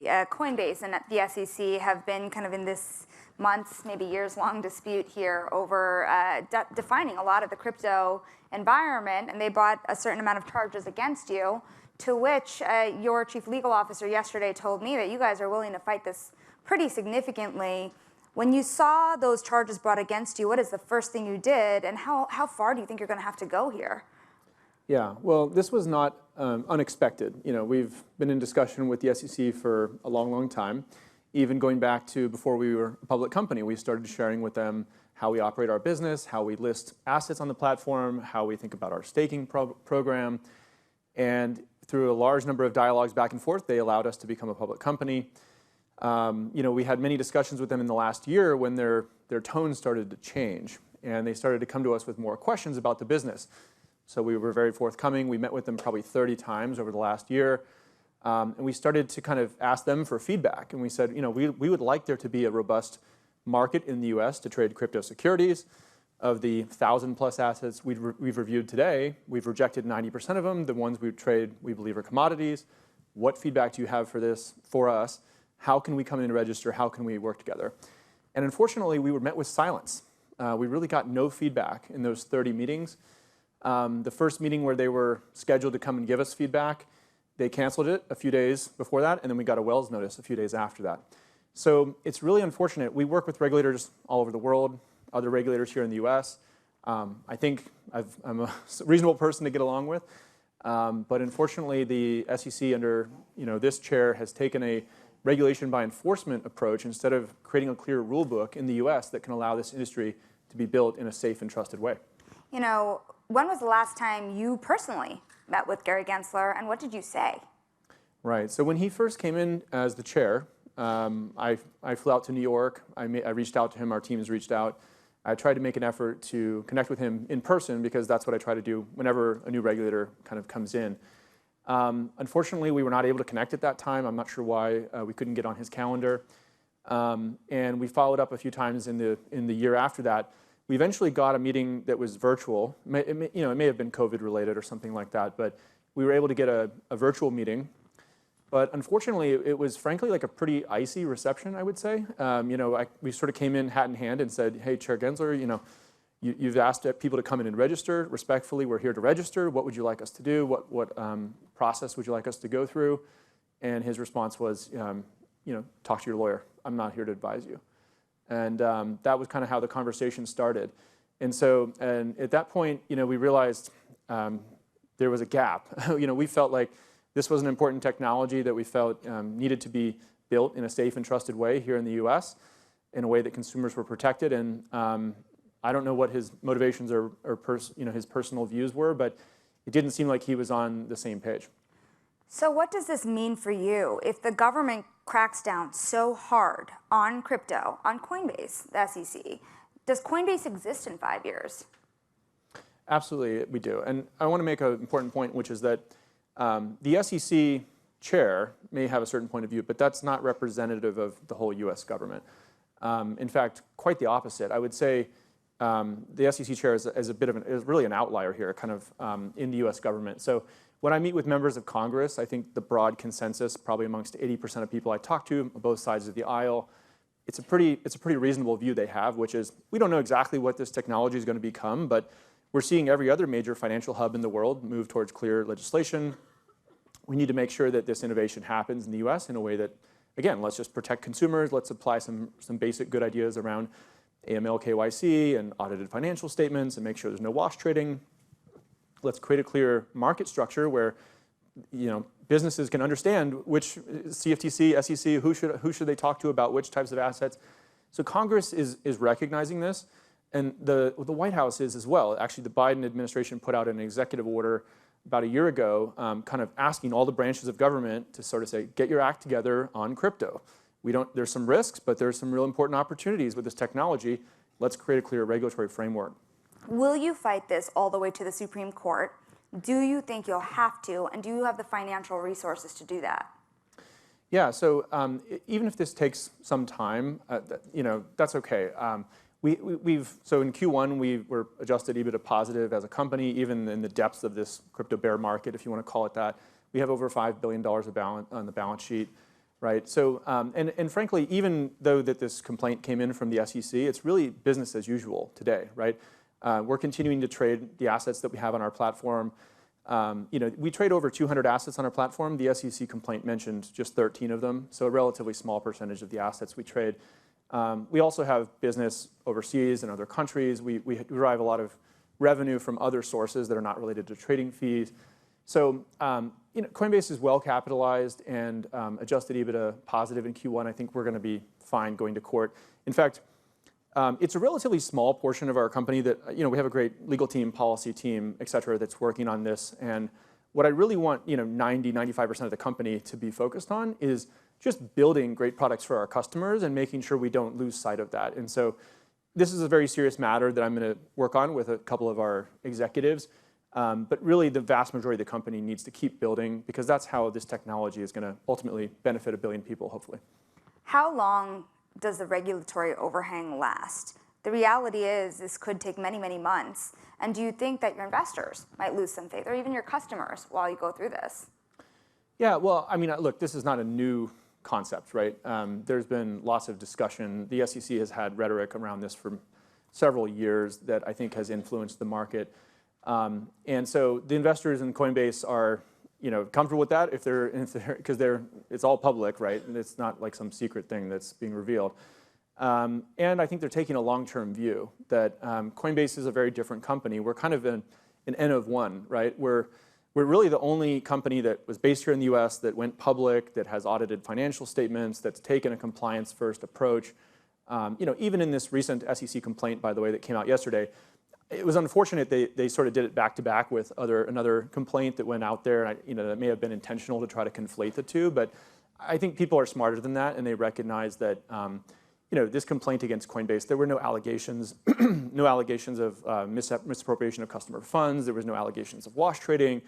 Coinbase and the SEC have been kind of in this months, maybe years-long dispute here over defining a lot of the crypto environment, and they brought a certain amount of charges against you, to which your chief legal officer yesterday told me that you guys are willing to fight this pretty significantly. When you saw those charges brought against you, what is the first thing you did, and how far do you think you're going to have to go here? Yeah, well, this was not unexpected. We've been in discussion with the SEC for a long, long time. Even going back to before we were a public company, we started sharing with them how we operate our business, how we list assets on the platform, how we think about our staking program. And through a large number of dialogues back and forth, they allowed us to become a public company. We had many discussions with them in the last year when their tone started to change, and they started to come to us with more questions about the business. So we were very forthcoming. We met with them probably 30 times over the last year. And we started to kind of ask them for feedback. And we said, we would like there to be a robust market in the US to trade crypto securities. Of the 1,000+ assets we've reviewed today, we've rejected 90% of them. The ones we trade, we believe, are commodities. What feedback do you have for this, for us? How can we come in and register? How can we work together? And unfortunately, we were met with silence. We really got no feedback in those 30 meetings. The first meeting where they were scheduled to come and give us feedback, they canceled it a few days before that, and then we got a Wells notice a few days after that. So it's really unfortunate. We work with regulators all over the world, other regulators here in the US. I think I'm a reasonable person to get along with. But unfortunately, the SEC under this chair has taken a regulation by enforcement approach instead of creating a clear rule book in the US that can allow this industry to be built in a safe and trusted way. When was the last time you personally met with Gary Gensler, and what did you say? Right. So when he first came in as the chair, I flew out to New York. I reached out to him. Our teams reached out. I tried to make an effort to connect with him in person because that's what I try to do whenever a new regulator kind of comes in. Unfortunately, we were not able to connect at that time. I'm not sure why we couldn't get on his calendar. And we followed up a few times in the year after that. We eventually got a meeting that was virtual. It may have been COVID related or something like that, but we were able to get a virtual meeting. But unfortunately, it was frankly like a pretty icy reception, I would say. We sort of came in hat in hand and said, "Hey, Chair Gensler, you've asked people to come in and register. Respectfully, we're here to register. What would you like us to do? What process would you like us to go through?" And his response was, "Talk to your lawyer. I'm not here to advise you." And that was kind of how the conversation started. And at that point, we realized there was a gap. We felt like this was an important technology that we felt needed to be built in a safe and trusted way here in the US, in a way that consumers were protected. And I don't know what his motivations or his personal views were, but it didn't seem like he was on the same page. So what does this mean for you if the government cracks down so hard on crypto, on Coinbase, the SEC? Does Coinbase exist in 5 years? Absolutely, we do. And I want to make an important point, which is that the SEC chair may have a certain point of view, but that's not representative of the whole US government. In fact, quite the opposite. I would say the SEC chair is really an outlier here, kind of in the US government. So when I meet with members of Congress, I think the broad consensus, probably amongst 80% of people I talk to on both sides of the aisle, it's a pretty reasonable view they have, which is we don't know exactly what this technology is going to become, but we're seeing every other major financial hub in the world move towards clear legislation. We need to make sure that this innovation happens in the US in a way that, again, let's just protect consumers. Let's apply some basic good ideas around AML, KYC, and audited financial statements, and make sure there's no wash trading. Let's create a clear market structure where businesses can understand which CFTC, SEC, who should they talk to about which types of assets. So Congress is recognizing this, and the White House is as well. Actually, the Biden administration put out an executive order about a year ago, kind of asking all the branches of government to sort of say, get your act together on crypto. There's some risks, but there's some real important opportunities with this technology. Let's create a clear regulatory framework. Will you fight this all the way to the Supreme Court? Do you think you'll have to, and do you have the financial resources to do that? Yeah, so even if this takes some time, that's okay. So in Q1, we were adjusted EBITDA positive as a company, even in the depths of this crypto bear market, if you want to call it that. We have over $5 billion on the balance sheet. right? So, and frankly, even though that this complaint came in from the SEC, it's really business as usual today, right? We're continuing to trade the assets that we have on our platform. We trade over 200 assets on our platform. The SEC complaint mentioned just 13 of them, so a relatively small percentage of the assets we trade. We also have business overseas in other countries. We derive a lot of revenue from other sources that are not related to trading fees. So Coinbase is well capitalized and adjusted EBITDA positive in Q1. I think we're going to be fine going to court. In fact, it's a relatively small portion of our company that, we have a great legal team, policy team, et cetera, that's working on this. And what I really want, 95% of the company to be focused on is just building great products for our customers and making sure we don't lose sight of that. And so this is a very serious matter that I'm going to work on with a couple of our executives. But really, the vast majority of the company needs to keep building because that's how this technology is going to ultimately benefit 1 billion people, hopefully. How long does the regulatory overhang last? The reality is this could take many, many months. And do you think that your investors might lose some faith, or even your customers, while you go through this? Yeah, well, I mean, look, this is not a new concept, right? There's been lots of discussion. The SEC has had rhetoric around this for several years that I think has influenced the market. And so the investors in Coinbase are, comfortable with that because it's all public, right? And it's not like some secret thing that's being revealed. And I think they're taking a long-term view that Coinbase is a very different company. We're kind of an N of one, right? We're really the only company that was based here in the US that went public, that has audited financial statements, that's taken a compliance-first approach. Even in this recent SEC complaint, by the way, that came out yesterday, it was unfortunate they sort of did it back-to-back with another complaint that went out there. And that may have been intentional to try to conflate the two. But I think people are smarter than that, and they recognize that this complaint against Coinbase, there were no allegations, no allegations of misappropriation of customer funds. There was no allegations of wash trading.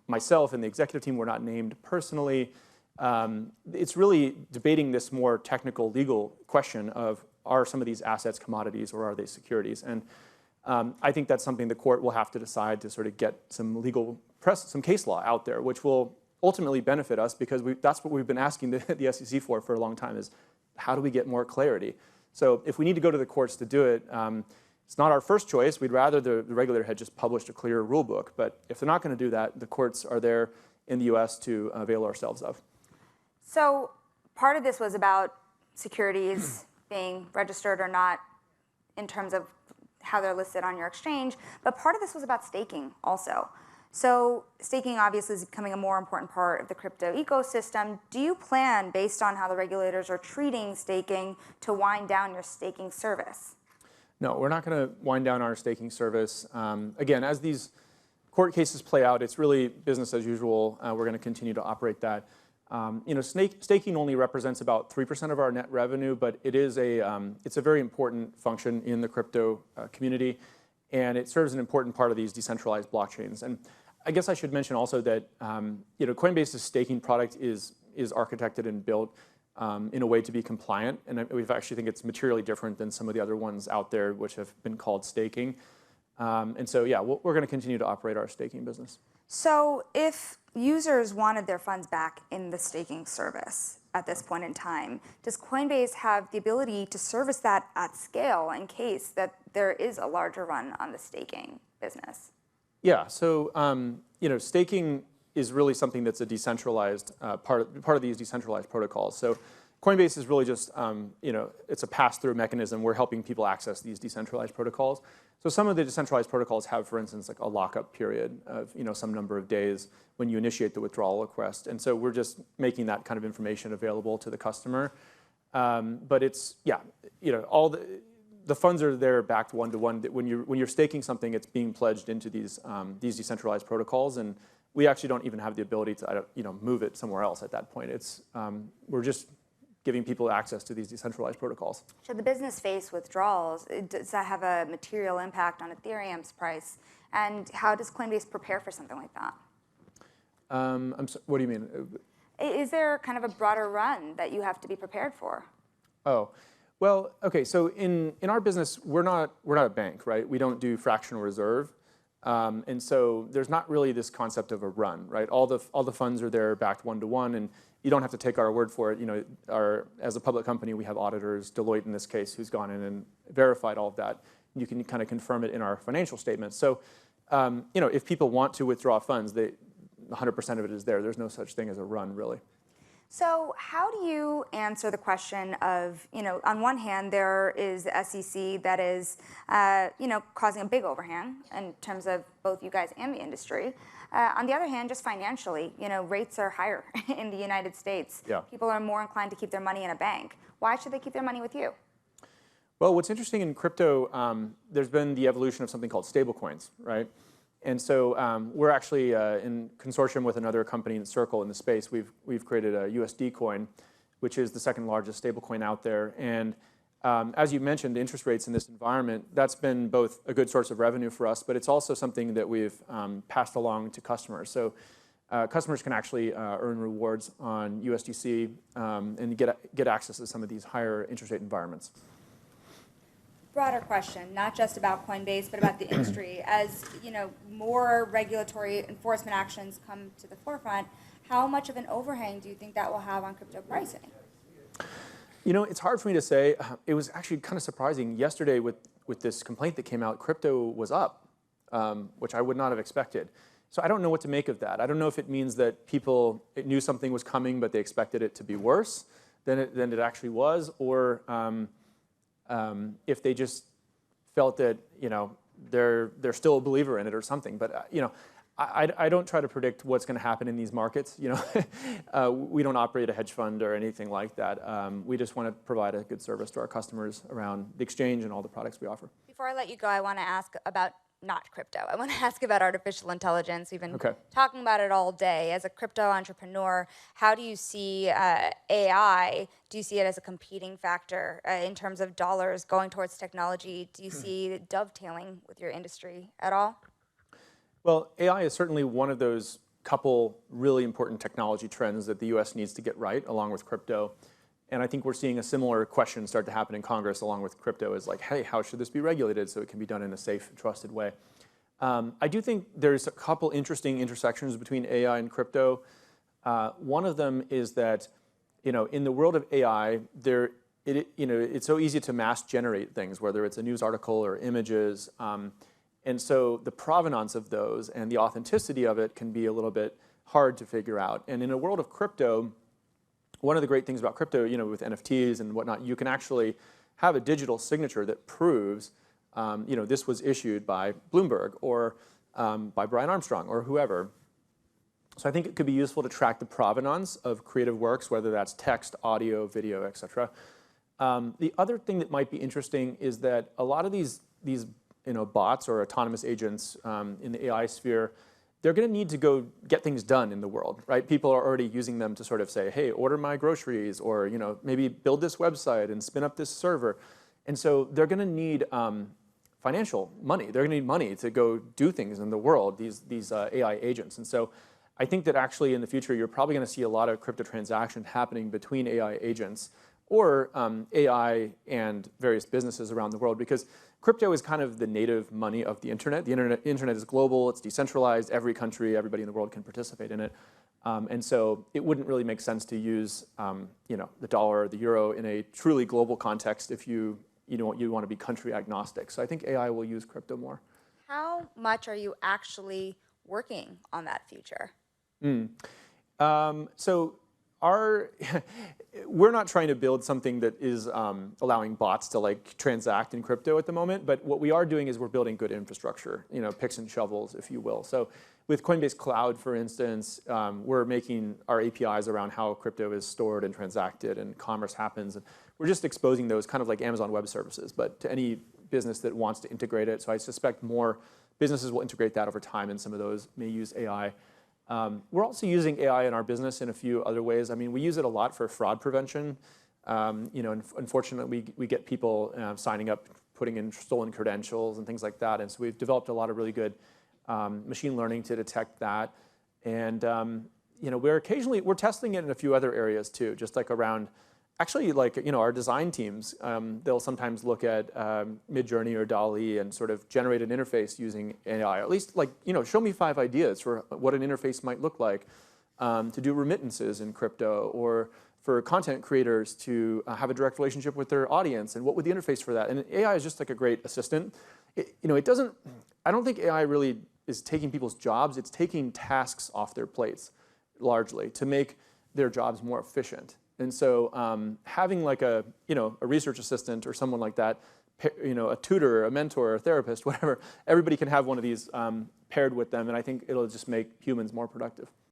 Myself and the executive team were not named personally. It's really debating this more technical legal question of, are some of these assets commodities or are they securities? And I think that's something the court will have to decide to sort of get some legal press, some case law out there, which will ultimately benefit us because that's what we've been asking the SEC for a long time is how do we get more clarity? So if we need to go to the courts to do it, it's not our first choice. We'd rather the regulator had just published a clear rule book. But if they're not going to do that, the courts are there in the US to avail ourselves of. So part of this was about securities being registered or not in terms of how they're listed on your exchange, but part of this was about staking also. So staking obviously is becoming a more important part of the crypto ecosystem. Do you plan, based on how the regulators are treating staking, to wind down your staking service? No, we're not going to wind down our staking service. Again, as these court cases play out, it's really business as usual. We're going to continue to operate that. Staking only represents about 3% of our net revenue, but it's a very important function in the crypto community, and it serves an important part of these decentralized blockchains. And I guess I should mention also that Coinbase's staking product is architected and built in a way to be compliant, and we actually think it's materially different than some of the other ones out there which have been called staking. And so, yeah, we're going to continue to operate our staking business. So if users wanted their funds back in the staking service at this point in time, does Coinbase have the ability to service that at scale in case that there is a larger run on the staking business? Yeah, so staking is really something that's a decentralized part of these decentralized protocols. So Coinbase is really just, it's a pass-through mechanism. We're helping people access these decentralized protocols. So some of the decentralized protocols have, for instance, like a lockup period of some number of days when you initiate the withdrawal request. And so we're just making that kind of information available to the customer. But it's, all the funds are there backed one-to-one. When you're staking something, it's being pledged into these decentralized protocols. And we actually don't even have the ability to move it somewhere else at that point. We're just giving people access to these decentralized protocols. Should the business face withdrawals, does that have a material impact on Ethereum's price? And how does Coinbase prepare for something like that? What do you mean? Is there kind of a broader run that you have to be prepared for? Oh, well, okay. So in our business, we're not a bank, right? We don't do fractional reserve. And so there's not really this concept of a run, right? All the funds are there backed one-to-one, and you don't have to take our word for it. As a public company, we have auditors, Deloitte in this case, who's gone in and verified all of that. You can kind of confirm it in our financial statements. So, if people want to withdraw funds, 100% of it is there. There's no such thing as a run, really. So how do you answer the question of, on one hand, there is the SEC that is, causing a big overhang in terms of both you guys and the industry. On the other hand, just financially, rates are higher in the United States. Yeah. People are more inclined to keep their money in a bank. Why should they keep their money with you? Well, what's interesting in crypto, there's been the evolution of something called stablecoins, right? And so we're actually in consortium with another company in Circle in the space. We've created a USD coin, which is the second largest stablecoin out there. And as you mentioned, interest rates in this environment, that's been both a good source of revenue for us, but it's also something that we've passed along to customers. So customers can actually earn rewards on USDC and get access to some of these higher interest rate environments. Broader question, not just about Coinbase, but about the industry. As more regulatory enforcement actions come to the forefront, how much of an overhang do you think that will have on crypto pricing? It's hard for me to say. It was actually kind of surprising. Yesterday, with this complaint that came out, crypto was up, which I would not have expected. So I don't know what to make of that. I don't know if it means that people knew something was coming, but they expected it to be worse than it actually was, or if they just felt that they're still a believer in it or something. But I don't try to predict what's going to happen in these markets. We don't operate a hedge fund or anything like that. We just want to provide a good service to our customers around the exchange and all the products we offer. Before I let you go, I want to ask about not crypto. I want to ask about artificial intelligence. We've been talking about it all day. As a crypto entrepreneur, how do you see AI? Do you see it as a competing factor in terms of dollars going towards technology? Do you see it dovetailing with your industry at all? Well, AI is certainly one of those couple really important technology trends that the U.S. needs to get right, along with crypto. And I think we're seeing a similar question start to happen in Congress along with crypto is like, hey, how should this be regulated so it can be done in a safe, trusted way? I do think there's a couple interesting intersections between AI and crypto. One of them is that, in the world of AI, it's so easy to mass generate things, whether it's a news article or images. And so the provenance of those and the authenticity of it can be a little bit hard to figure out. And in a world of crypto, one of the great things about crypto, with NFTs and whatnot, you can actually have a digital signature that proves, this was issued by Bloomberg or by Brian Armstrong or whoever. So I think it could be useful to track the provenance of creative works, whether that's text, audio, video, et cetera. The other thing that might be interesting is that a lot of these bots or autonomous agents in the AI sphere, they're going to need to go get things done in the world, right? People are already using them to sort of say, hey, order my groceries, or maybe build this website and spin up this server. And so they're going to need financial money. They're going to need money to go do things in the world, these AI agents. And so I think that actually in the future, you're probably going to see a lot of crypto transactions happening between AI agents or AI and various businesses around the world, because crypto is kind of the native money of the internet. The internet is global, it's decentralized, every country, everybody in the world can participate in it. And so it wouldn't really make sense to use the dollar or the euro in a truly global context if you want to be country agnostic. So I think AI will use crypto more. How much are you actually working on that future? So we're not trying to build something that is allowing bots to transact in crypto at the moment, but what we are doing is we're building good infrastructure, picks and shovels, if you will. So with Coinbase Cloud, for instance, we're making our APIs around how crypto is stored and transacted and commerce happens. And we're just exposing those kind of like Amazon Web Services, but to any business that wants to integrate it. So I suspect more businesses will integrate that over time, and some of those may use AI. We're also using AI in our business in a few other ways. I mean, we use it a lot for fraud prevention. Unfortunately, we get people signing up, putting in stolen credentials and things like that. And so we've developed a lot of really good machine learning to detect that. And we're testing it in a few other areas too, just like around. Actually, our design teams, they'll sometimes look at Midjourney or DALL-E and sort of generate an interface using AI. At least, show me 5 ideas for what an interface might look like. to do remittances in crypto, or for content creators to have a direct relationship with their audience, and what would the interface for that? And AI is just like a great assistant. It doesn't, I don't think AI really is taking people's jobs. It's taking tasks off their plates, largely, to make their jobs more efficient. And so having like a research assistant or someone like that, a tutor, a mentor, a therapist, whatever, everybody can have one of these paired with them, and I think it'll just make humans more productive.